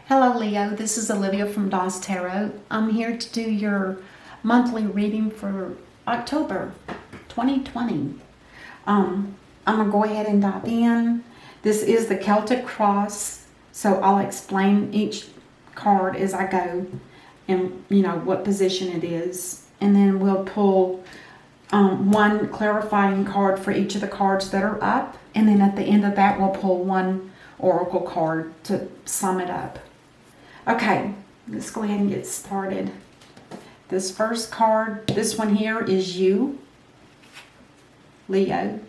Hello Leo, this is Olivia from DOS Tarot. I'm here to do your monthly reading for October 2020. I'm going to go ahead and dive in. This is the Celtic Cross, so I'll explain each card as I go and what position it is. And then we'll pull one clarifying card for each of the cards that are up. And then at the end of that, we'll pull one oracle card to sum it up. Okay, let's go ahead and get started. This first card, this one here is you, Leo.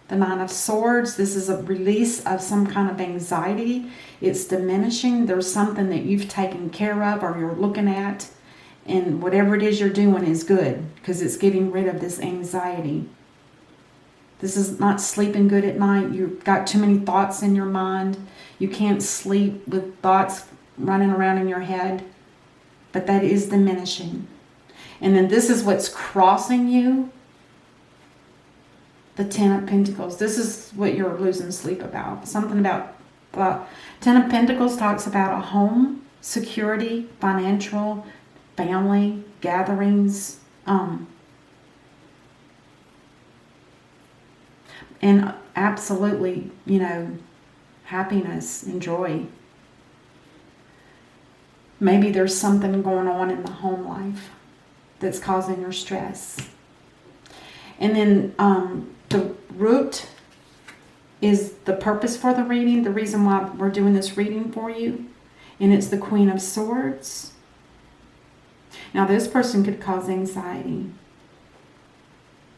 The Nine of Swords. This is a release of some kind of anxiety. It's diminishing. There's something that you've taken care of or you're looking at. And whatever it is you're doing is good because it's getting rid of this anxiety. This is not sleeping good at night. You've got too many thoughts in your mind. You can't sleep with thoughts running around in your head. But that is diminishing. And then this is what's crossing you. The Ten of Pentacles. This is what you're losing sleep about. Something about the Ten of Pentacles talks about a home, security, financial, family, gatherings, and absolutely, happiness and joy. Maybe there's something going on in the home life that's causing your stress. And then the root is the purpose for the reading, the reason why we're doing this reading for you. And it's the Queen of Swords. Now this person could cause anxiety.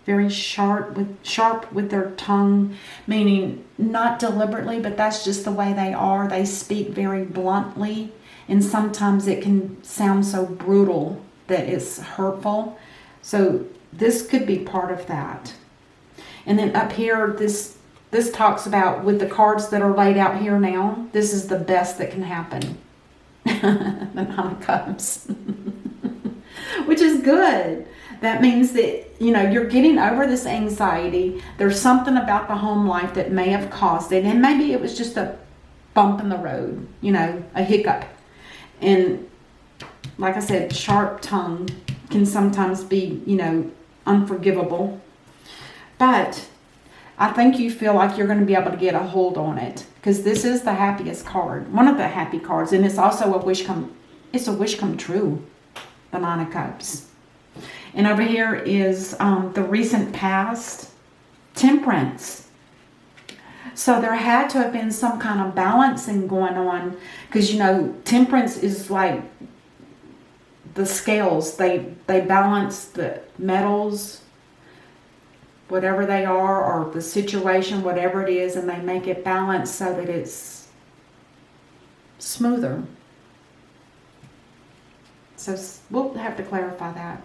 Very sharp with their tongue, meaning not deliberately, but that's just the way they are. They speak very bluntly, and sometimes it can sound so brutal that it's hurtful. So this could be part of that. And then up here, this talks about, with the cards that are laid out here now, this is the best that can happen. The Nine of Cups. Which is good. That means that, you're getting over this anxiety. There's something about the home life that may have caused it. And maybe it was just a bump in the road, a hiccup. And like I said, sharp tongue can sometimes be, unforgivable. But I think you feel like you're going to be able to get a hold on it. Because this is the happiest card. One of the happy cards. And it's also a wish come true. The Nine of Cups. And over here is the recent past, Temperance. So there had to have been some kind of balancing going on, because Temperance is like the scales. They balance the metals, whatever they are, or the situation, whatever it is, and they make it balanced so that it's smoother. So we'll have to clarify that.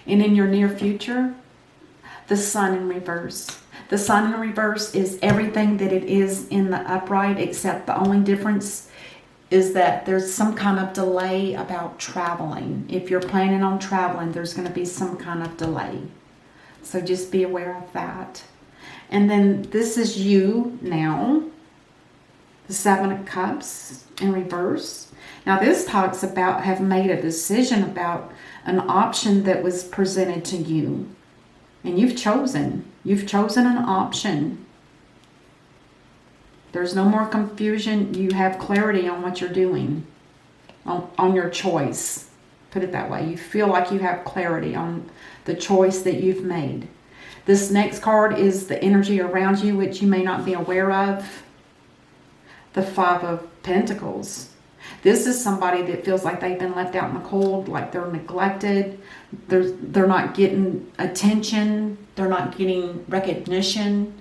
And in your near future, the Sun in reverse. The Sun in reverse is everything that it is in the upright, except the only difference is that there's some kind of delay about traveling. If you're planning on traveling, there's going to be some kind of delay. So just be aware of that. And then this is you now. The Seven of Cups in reverse. Now this talks about have made a decision about an option that was presented to you. And you've chosen. You've chosen an option. There's no more confusion. You have clarity on what you're doing. On your choice. Put it that way. You feel like you have clarity on the choice that you've made. This next card is the energy around you, which you may not be aware of. The Five of Pentacles. This is somebody that feels like they've been left out in the cold, like they're neglected. They're not getting attention. They're not getting recognition.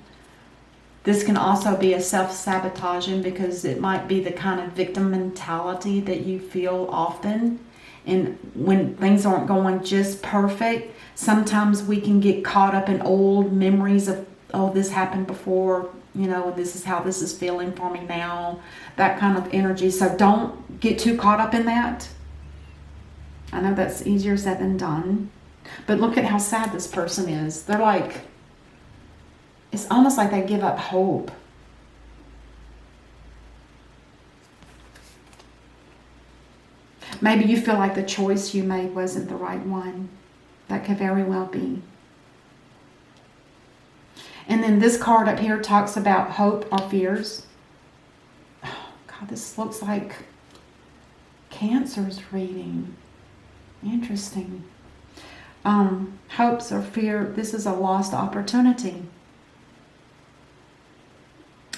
This can also be a self-sabotaging, because it might be the kind of victim mentality that you feel often. And when things aren't going just perfect, sometimes we can get caught up in old memories of, oh, this happened before, this is how this is feeling for me now, that kind of energy. So don't get too caught up in that. I know that's easier said than done, but look at how sad this person is. They're like, it's almost like they give up hope. Maybe you feel like the choice you made wasn't the right one. That could very well be. And then this card up here talks about hope or fears. Oh, God, this looks like Cancer's reading. Interesting. Hopes or fear. This is a lost opportunity.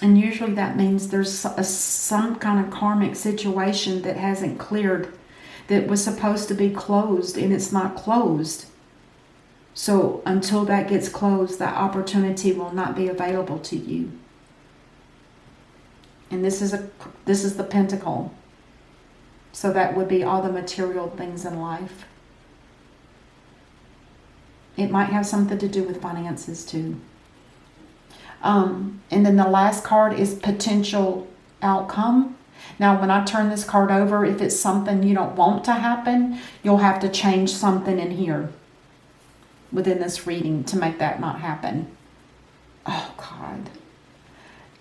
And usually that means there's some kind of karmic situation that hasn't cleared, that was supposed to be closed, and it's not closed. So until that gets closed, that opportunity will not be available to you. And this is the Pentacle. So that would be all the material things in life. It might have something to do with finances too. And then the last card is potential outcome. Now, when I turn this card over, if it's something you don't want to happen, you'll have to change something in here within this reading to make that not happen. Oh, God.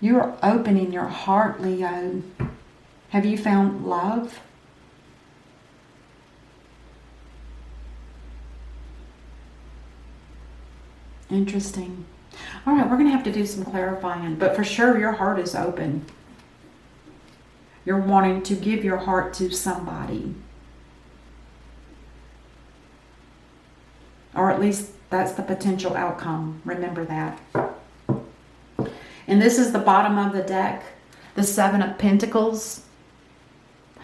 You're opening your heart, Leo. Have you found love? Interesting. All right, we're going to have to do some clarifying, but for sure your heart is open. You're wanting to give your heart to somebody. Or at least that's the potential outcome. Remember that. And this is the bottom of the deck, the Seven of Pentacles.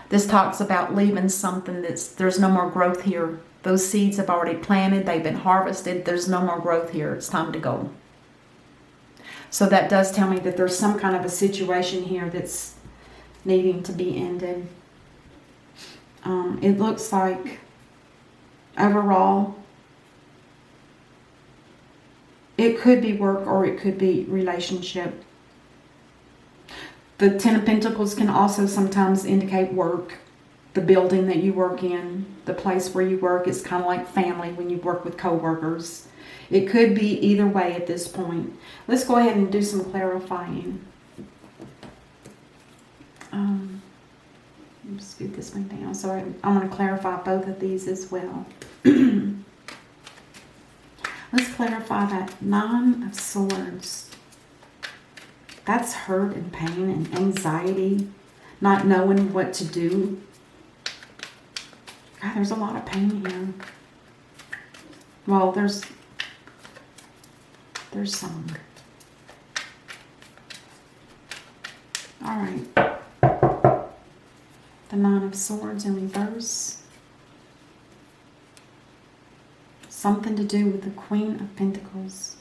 This talks about leaving something there's no more growth here. Those seeds have already planted, they've been harvested, there's no more growth here, it's time to go. So that does tell me that there's some kind of a situation here that's needing to be ended. It looks like overall, it could be work or it could be relationship. The Ten of Pentacles can also sometimes indicate work. The building that you work in, the place where you work, is kind of like family when you work with co-workers. It could be either way at this point. Let's go ahead and do some clarifying. Let's scoot this one down. So I want to clarify both of these as well. Let's clarify that Nine of Swords. That's hurt and pain and anxiety, not knowing what to do. God, there's a lot of pain here. Well, there's some. All right. The Nine of Swords in reverse. Something to do with the Queen of Pentacles.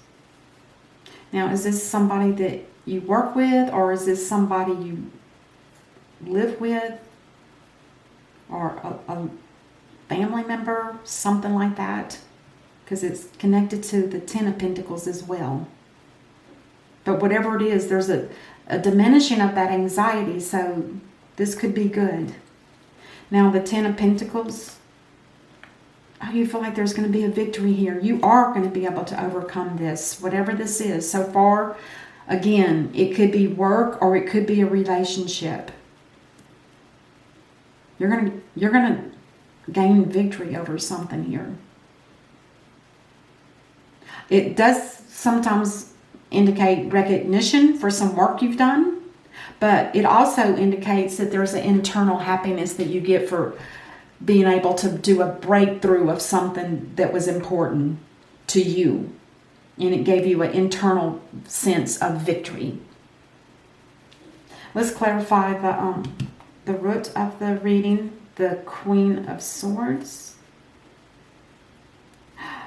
Now, is this somebody that you work with, or is this somebody you live with, or a family member, something like that? Because it's connected to the Ten of Pentacles as well. But whatever it is, there's a diminishing of that anxiety, so this could be good. Now, the Ten of Pentacles, you feel like there's going to be a victory here. You are going to be able to overcome this, whatever this is. So far, again, it could be work or it could be a relationship. You're going to gain victory over something here. It does sometimes indicate recognition for some work you've done, but it also indicates that there's an internal happiness that you get for being able to do a breakthrough of something that was important to you. And it gave you an internal sense of victory. Let's clarify the root of the reading, the Queen of Swords.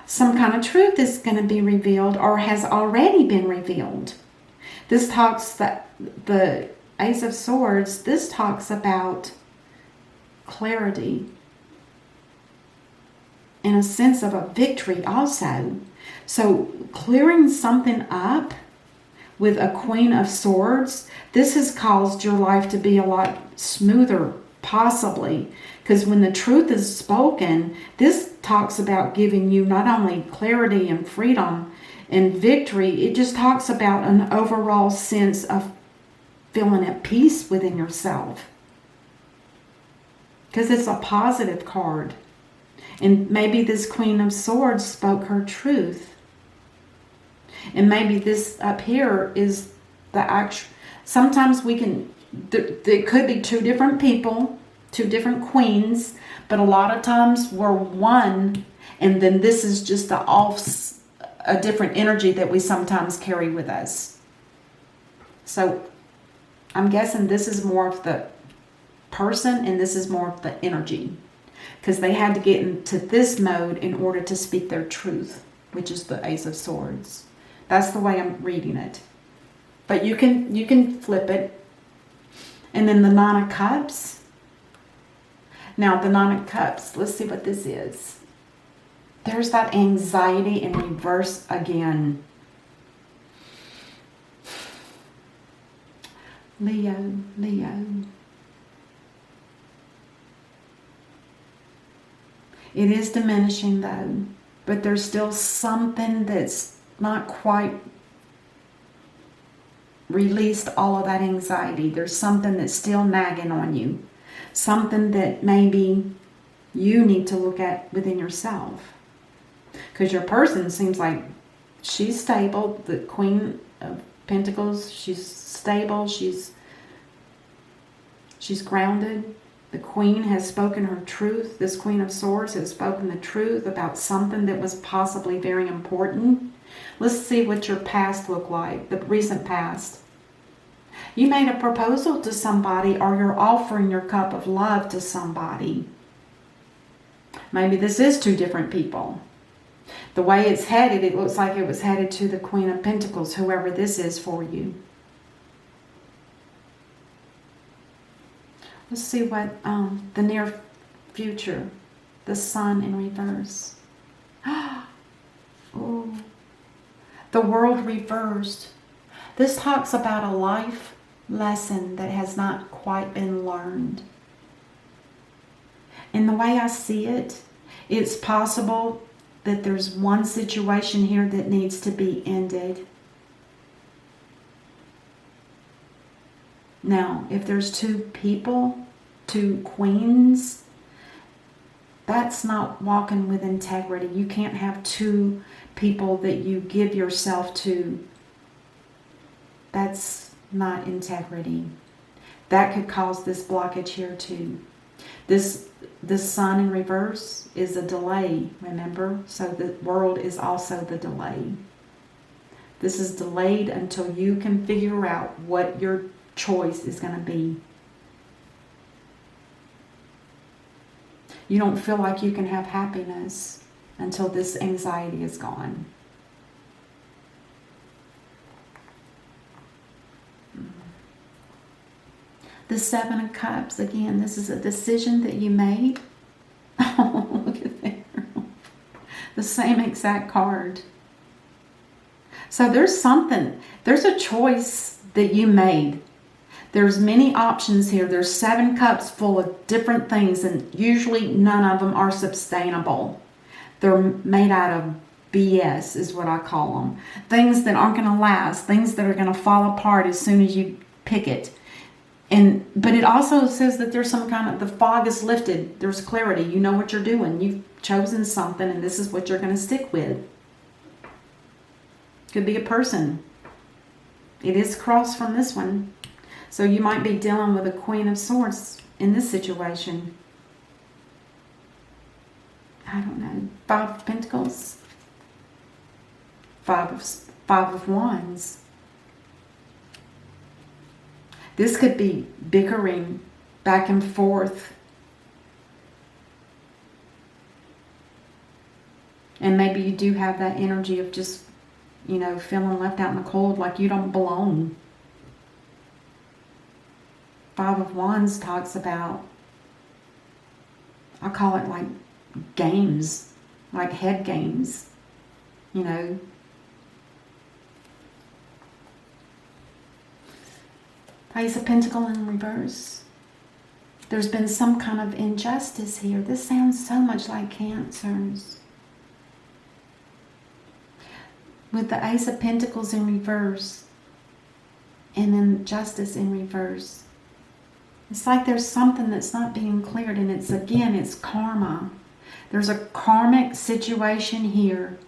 Some kind of truth is going to be revealed or has already been revealed. This talks that the Ace of Swords, this talks about clarity and a sense of a victory also. So clearing something up with a Queen of Swords, this has caused your life to be a lot smoother, possibly. Because when the truth is spoken, this talks about giving you not only clarity and freedom and victory, it just talks about an overall sense of feeling at peace within yourself. because it's a positive card. And maybe this Queen of Swords spoke her truth. And maybe this up here is the actual... Sometimes we can... There could be two different people, two different queens, but a lot of times we're one, and then this is just a different energy that we sometimes carry with us. So I'm guessing this is more of the person and this is more of the energy, because they had to get into this mode in order to speak their truth, which is the Ace of Swords. That's the way I'm reading it. But you can flip it. And then the Nine of Cups. Now the Nine of Cups, let's see what this is. There's that anxiety in reverse again. Leo. It is diminishing though, but there's still something that's not quite released all of that anxiety. There's something that's still nagging on you. Something that maybe you need to look at within yourself. Because your person seems like she's stable. The Queen of Pentacles, she's stable. She's grounded. The Queen has spoken her truth. This Queen of Swords has spoken the truth about something that was possibly very important. Let's see what your past looked like, the recent past. You made a proposal to somebody, or you're offering your cup of love to somebody. Maybe this is two different people. The way it's headed, it looks like it was headed to the Queen of Pentacles, whoever this is for you. Let's see what the near future, the Sun in reverse. Oh, the World reversed. This talks about a life lesson that has not quite been learned. And the way I see it, it's possible that there's one situation here that needs to be ended. Now, if there's two people, two queens, that's not walking with integrity. You can't have two people that you give yourself to. That's not integrity. That could cause this blockage here too. This Sun in reverse is a delay, remember? So the World is also the delay. This is delayed until you can figure out what your choice is going to be. You don't feel like you can have happiness until this anxiety is gone. The Seven of Cups, again, this is a decision that you made. Oh, look at there. The same exact card. So there's something, there's a choice that you made. There's many options here. There's 7 cups full of different things, and usually none of them are sustainable. They're made out of BS is what I call them. Things that aren't going to last, things that are going to fall apart as soon as you pick it. But it also says that there's some kind of, the fog is lifted. There's clarity. You know what you're doing. You've chosen something, and this is what you're going to stick with. Could be a person. It is crossed from this one. So you might be dealing with a Queen of Swords in this situation. I don't know. 5 of Pentacles. 5 of Wands. This could be bickering back and forth. And maybe you do have that energy of just, you know, feeling left out in the cold, like you don't belong. 5 of Wands talks about, I call it like games, like head games, you know. Ace of Pentacles in reverse. There's been some kind of injustice here. This sounds so much like Cancers. With the Ace of Pentacles in reverse and then Justice in reverse. It's like there's something that's not being cleared, and it's karma. There's a karmic situation here,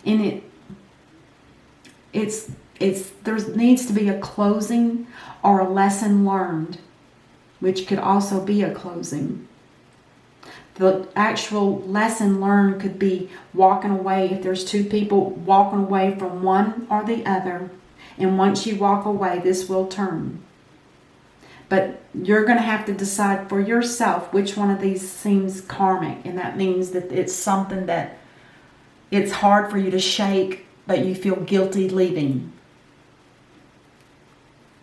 and there needs to be a closing or a lesson learned, which could also be a closing. The actual lesson learned could be walking away. If there's two people, walking away from one or the other, and once you walk away, this will turn. But you're going to have to decide for yourself which one of these seems karmic, and that means that it's something that it's hard for you to shake, but you feel guilty leaving.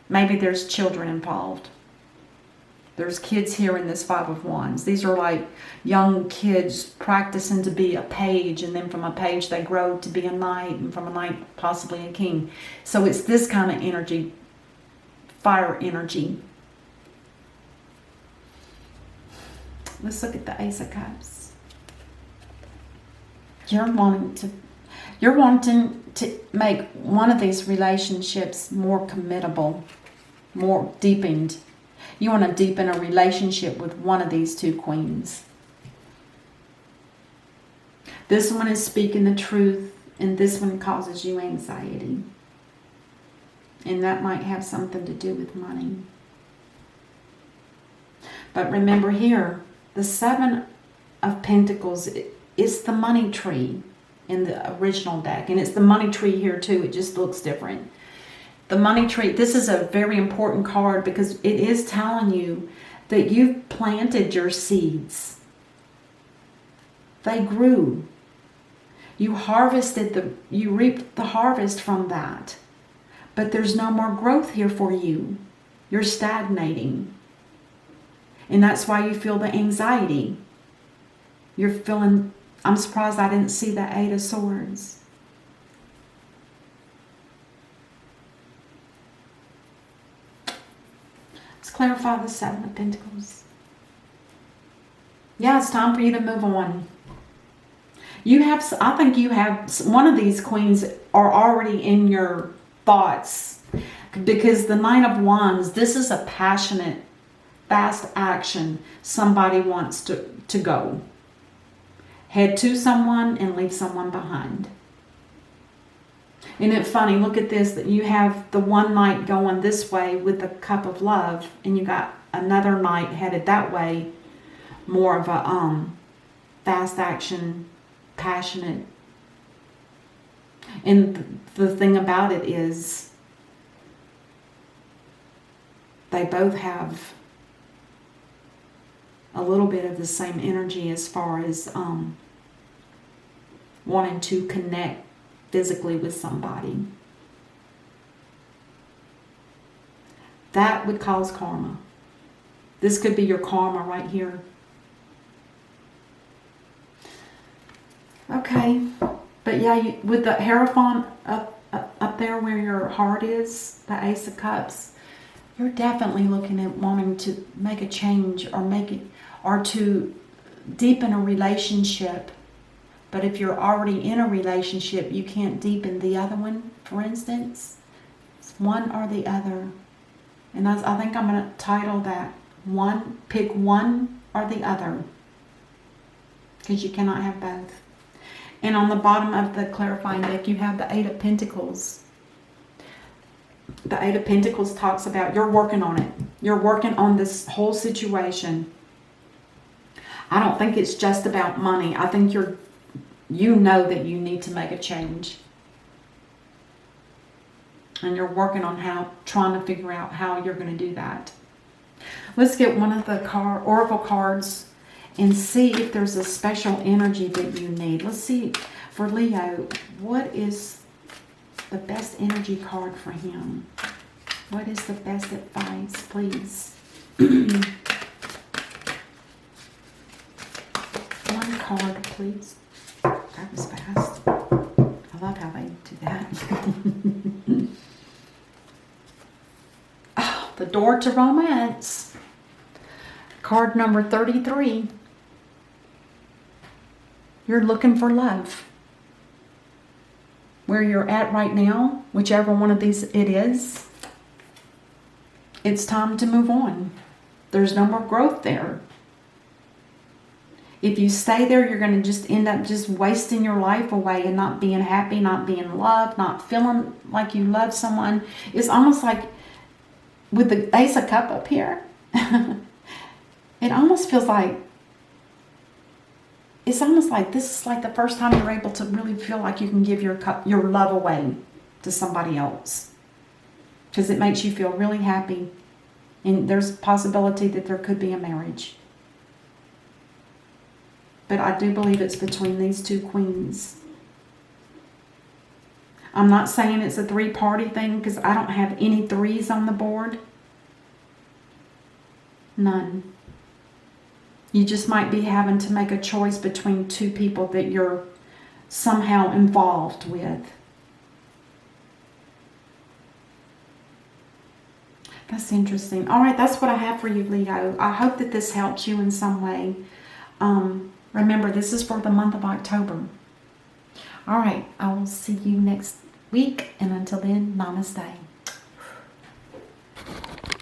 Maybe there's children involved. There's kids here in this Five of Wands. These are like young kids practicing to be a page, and then from a page they grow to be a knight, and from a knight possibly a king. So it's this kind of energy, fire energy. Let's look at the Ace of Cups. You're wanting to make one of these relationships more committable, more deepened. You want to deepen a relationship with one of these two queens. This one is speaking the truth, and this one causes you anxiety. And that might have something to do with money. But remember here, the Seven of Pentacles is the money tree in the original deck. And it's the money tree here too. It just looks different. The money tree, this is a very important card because it is telling you that you've planted your seeds. They grew. You you reaped the harvest from that. But there's no more growth here for you. You're stagnating. And that's why you feel the anxiety. You're feeling, I'm surprised I didn't see the Eight of Swords. Let's clarify the Seven of Pentacles. Yeah, it's time for you to move on. I think you have, one of these queens are already in your thoughts. Because the Nine of Wands, this is a passionate, fast action. Somebody wants to go. Head to someone and leave someone behind. Isn't it funny? Look at this, that you have the one knight going this way with the cup of love, and you got another knight headed that way, more of a fast action, passionate. And the thing about it is they both have a little bit of the same energy as far as wanting to connect physically with somebody. That would cause karma. This could be your karma right here. Okay, but yeah, with the Hierophant up there where your heart is, the Ace of Cups, you're definitely looking at wanting to make a change or to deepen a relationship. But if you're already in a relationship, you can't deepen the other one, for instance. It's one or the other. And I think I'm going to title that pick one or the other. Because you cannot have both. And on the bottom of the clarifying deck, you have the Eight of Pentacles. The Eight of Pentacles talks about you're working on it. You're working on this whole situation. I don't think it's just about money. I think you know that you need to make a change. And you're working on trying to figure out how you're going to do that. Let's get one of the oracle cards and see if there's a special energy that you need. Let's see, for Leo, what is the best energy card for him? What is the best advice, please? One card, please. That was fast. I love how they do that. Oh, the door to romance. Card number 33. You're looking for love. Where you're at right now, whichever one of these it is, it's time to move on. There's no more growth there. If you stay there, you're going to just end up just wasting your life away and not being happy, not being loved, not feeling like you love someone. It's almost like with the Ace of Cups up here, it almost feels like, it's almost like this is like the first time you're able to really feel like you can give your love away to somebody else. Because it makes you feel really happy. And there's a possibility that there could be a marriage. But I do believe it's between these two queens. I'm not saying it's a 3-party thing because I don't have any 3s on the board. None. You just might be having to make a choice between 2 people that you're somehow involved with. That's interesting. All right, that's what I have for you, Leo. I hope that this helps you in some way. Remember, this is for the month of October. All right, I will see you next week. And until then, namaste.